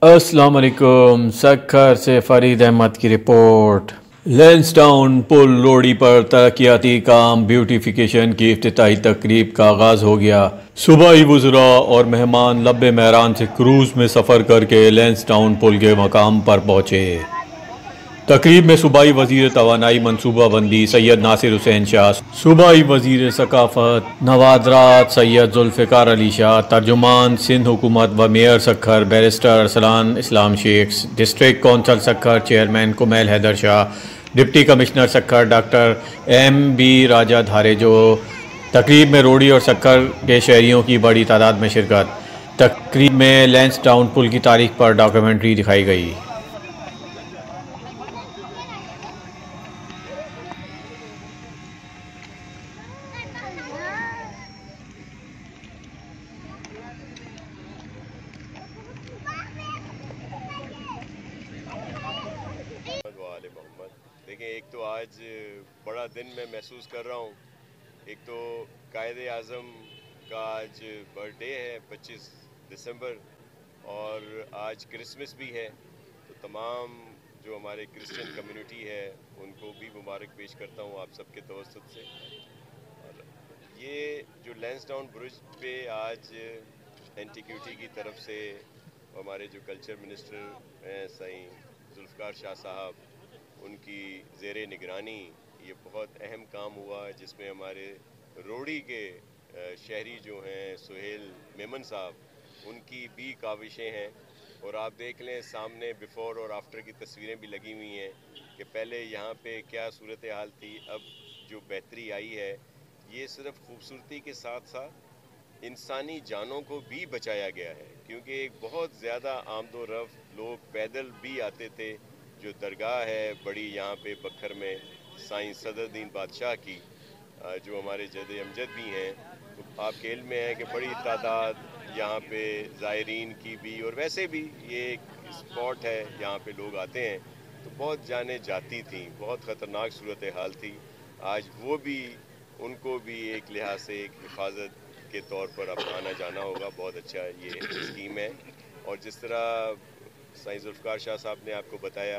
अस्सलाम वालेकुम। सखर से फरीद अहमद की रिपोर्ट। लैंसडाउन पुल रोड़ी पर तरक्याती काम ब्यूटिफिकेशन की इफ्तिताही तकरीब का आगाज़ हो गया। सूबाई वुज़रा और मेहमान लब्बे महरान से क्रूज़ में सफ़र करके लैंसडाउन पुल के मकाम पर पहुँचे। तकरीब में सूबाई वज़ीर तवानाई मनसूबा बंदी सैयद नासिर हुसैन शाह, सूबाई वज़ीर सकाफ़त नवादरात सैयद जुल्फ़िकार अली शाह, तर्जुमान सिंध हुकूमत व mayor Sukkur barrister Arsalan Islam Sheikh, district council Sukkur chairman Kumail Haider Shah, deputy commissioner Sukkur doctor M.B. Raja Dharejo. तकरीब में रोड़ी और सखर के शहरियों की बड़ी तादाद में शिरकत। तकरीब में लैंसडाउन पुल की तारीख पर डॉक्यूमेंट्री दिखाई गई। वाले मोहम्मद। देखिए, एक तो आज बड़ा दिन मैं महसूस कर रहा हूँ। एक तो कायदे आज़म का आज बर्थडे है 25 दिसंबर, और आज क्रिसमस भी है। तो तमाम जो हमारे क्रिश्चियन कम्युनिटी है उनको भी मुबारक पेश करता हूँ आप सबके तवस्सुत से। और ये जो लैंसडाउन ब्रिज पे आज एंटीक्यूटी की तरफ से हमारे जो कल्चर मिनिस्टर हैं सईं जुल्फ़िकार शाह साहब, उनकी ज़ेरे निगरानी ये बहुत अहम काम हुआ, जिसमें हमारे रोड़ी के शहरी जो हैं सुहेल मेमन साहब, उनकी भी काविशें हैं। और आप देख लें सामने बिफ़ोर और आफ्टर की तस्वीरें भी लगी हुई हैं कि पहले यहाँ पे क्या सूरत हाल थी, अब जो बेहतरी आई है। ये सिर्फ खूबसूरती के साथ साथ इंसानी जानों को भी बचाया गया है, क्योंकि एक बहुत ज़्यादा आमदो रफ्त लोग पैदल भी आते थे। जो दरगाह है बड़ी यहाँ पे बखर में साईं सदरुद्दीन बादशाह की, जो हमारे जद अमजद भी हैं, तो आपके इल्म में है कि बड़ी तादाद यहाँ पे ज़ायरीन की भी, और वैसे भी ये एक स्पॉट है यहाँ पे लोग आते हैं। तो बहुत जाने जाती थी, बहुत ख़तरनाक सूरत हाल थी। आज वो भी, उनको भी एक लिहाज से एक हिफाजत के तौर पर अब आना जाना होगा। बहुत अच्छा ये स्कीम है। और जिस तरह साईं जुल्फ़िकार शाह साहब ने आपको बताया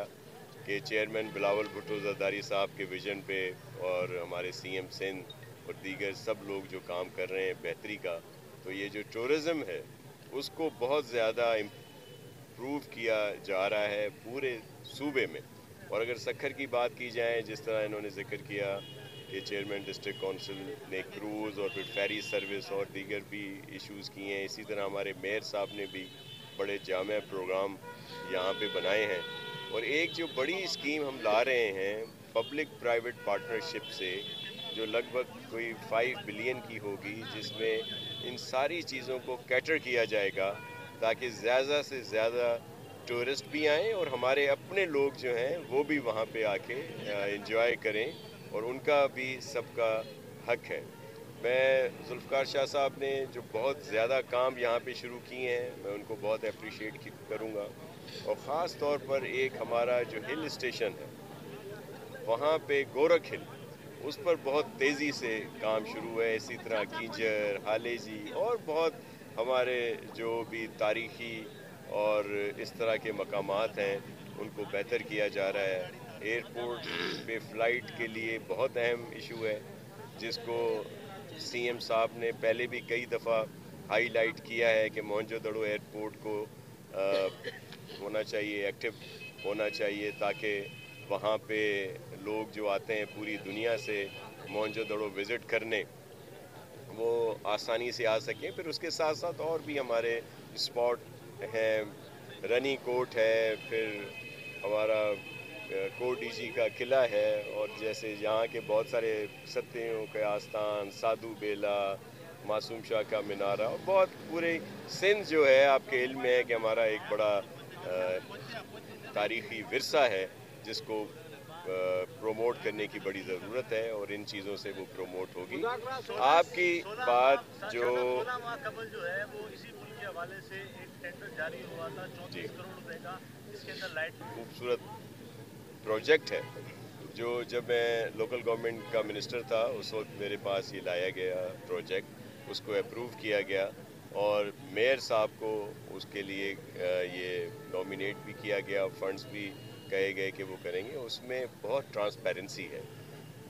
कि चेयरमैन बिलावल भुट्टो ज़रदारी साहब के विज़न पे और हमारे CM सिंध और दीगर सब लोग जो काम कर रहे हैं बेहतरी का, तो ये जो टूरिज़म है उसको बहुत ज़्यादा इम्प्रूव किया जा रहा है पूरे सूबे में। और अगर सखर की बात की जाए, जिस तरह इन्होंने जिक्र किया कि चेयरमैन डिस्ट्रिक्ट काउंसिल ने क्रूज़ और फिर फेरी सर्विस और दीगर भी इश्यूज़ किए हैं, इसी तरह हमारे मेयर साहब ने भी बड़े जामे प्रोग्राम यहाँ पे बनाए हैं। और एक जो बड़ी स्कीम हम ला रहे हैं पब्लिक प्राइवेट पार्टनरशिप से, जो लगभग कोई 5 बिलियन की होगी, जिसमें इन सारी चीज़ों को कैटर किया जाएगा ताकि ज़्यादा से ज़्यादा टूरिस्ट भी आएँ और हमारे अपने लोग जो हैं वो भी वहाँ पे आके एंजॉय करें, और उनका भी सबका हक है। मैं जुल्फ़िकार शाह साहब ने जो बहुत ज़्यादा काम यहाँ पे शुरू किए हैं, मैं उनको बहुत अप्रिशिएट करूँगा। और ख़ास तौर पर एक हमारा जो हिल स्टेशन है वहाँ पे गोरख हिल, उस पर बहुत तेज़ी से काम शुरू है। इसी तरह कींजर, हालेजी और बहुत हमारे जो भी तारीख़ी और इस तरह के मकामात हैं उनको बेहतर किया जा रहा है। एयरपोर्ट पे फ़्लाइट के लिए बहुत अहम इशू है, जिसको CM साहब ने पहले भी कई दफ़ा हाईलाइट किया है कि मोहनजोदड़ो एयरपोर्ट को होना चाहिए, एक्टिव होना चाहिए, ताकि वहाँ पे लोग जो आते हैं पूरी दुनिया से मोहनजोदड़ो विज़िट करने, वो आसानी से आ सकें। फिर उसके साथ साथ और भी हमारे स्पॉट हैं, रनी कोट है, फिर हमारा कोडीजी का किला है, और जैसे यहाँ के बहुत सारे सत्यों के आस्थान, साधु बेला, मासूम शाह का मीनारा, और बहुत पूरे सिंध जो है आपके इल्म में है कि हमारा एक बड़ा तारीख़ी विरसा है, जिसको प्रोमोट करने की बड़ी ज़रूरत है, और इन चीज़ों से वो प्रोमोट होगी। आपकी बात जो है वो इसी पुल के हवाले से एक टेंडर जारी हुआ था 34 करोड़ रुपए का, जिसके अंदर लाइट खूबसूरत प्रोजेक्ट है, जो जब मैं लोकल गवर्नमेंट का मिनिस्टर था उस वक्त मेरे पास ये लाया गया प्रोजेक्ट, उसको अप्रूव किया गया, اور میئر صاحب کو اس کے لیے یہ نامینیٹ بھی کیا گیا، فنڈز بھی کہے گئے کہ وہ کریں گے. اس میں بہت ٹرانسپیرنسی ہے.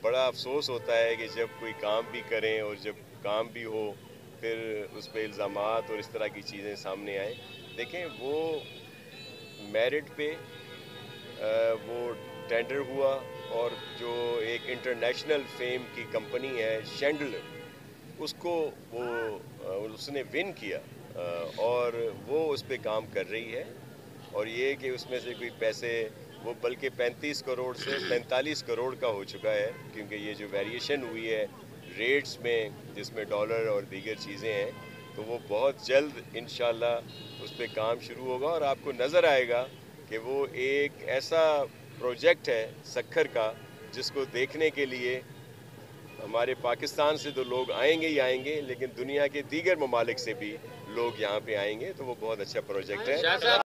بڑا افسوس ہوتا ہے کہ جب کوئی کام بھی کریں اور جب کام بھی ہو پھر اس پہ الزامات اور اس طرح کی چیزیں سامنے آئیں. دیکھیں وہ میرٹ پہ وہ ٹینڈر ہوا اور جو ایک انٹرنیشنل فیم کی کمپنی ہے شینڈلر، اس کو اس نے ون کیا اور وہ اس پہ کام کر رہی ہے. اور یہ کہ اس میں سے کوئی پیسے وہ بلکہ 35 کروڑ سے 45 کروڑ کا ہو چکا ہے، کیونکہ یہ جو ویریشن ہوئی ہے ریٹس میں جس میں ڈالر اور دیگر چیزیں ہیں، تو وہ بہت جلد انشاءاللہ اس پہ کام شروع ہوگا اور آپ کو نظر آئے گا کہ وہ ایک ایسا پروجیکٹ ہے سکھر کا جس کو دیکھنے کے لیے ہمارے پاکستان سے تو لوگ آئیں گے ہی آئیں گے، لیکن دنیا کے دیگر ممالک سے بھی لوگ یہاں پہ آئیں گے. تو وہ بہت اچھا پروجیکٹ ہے.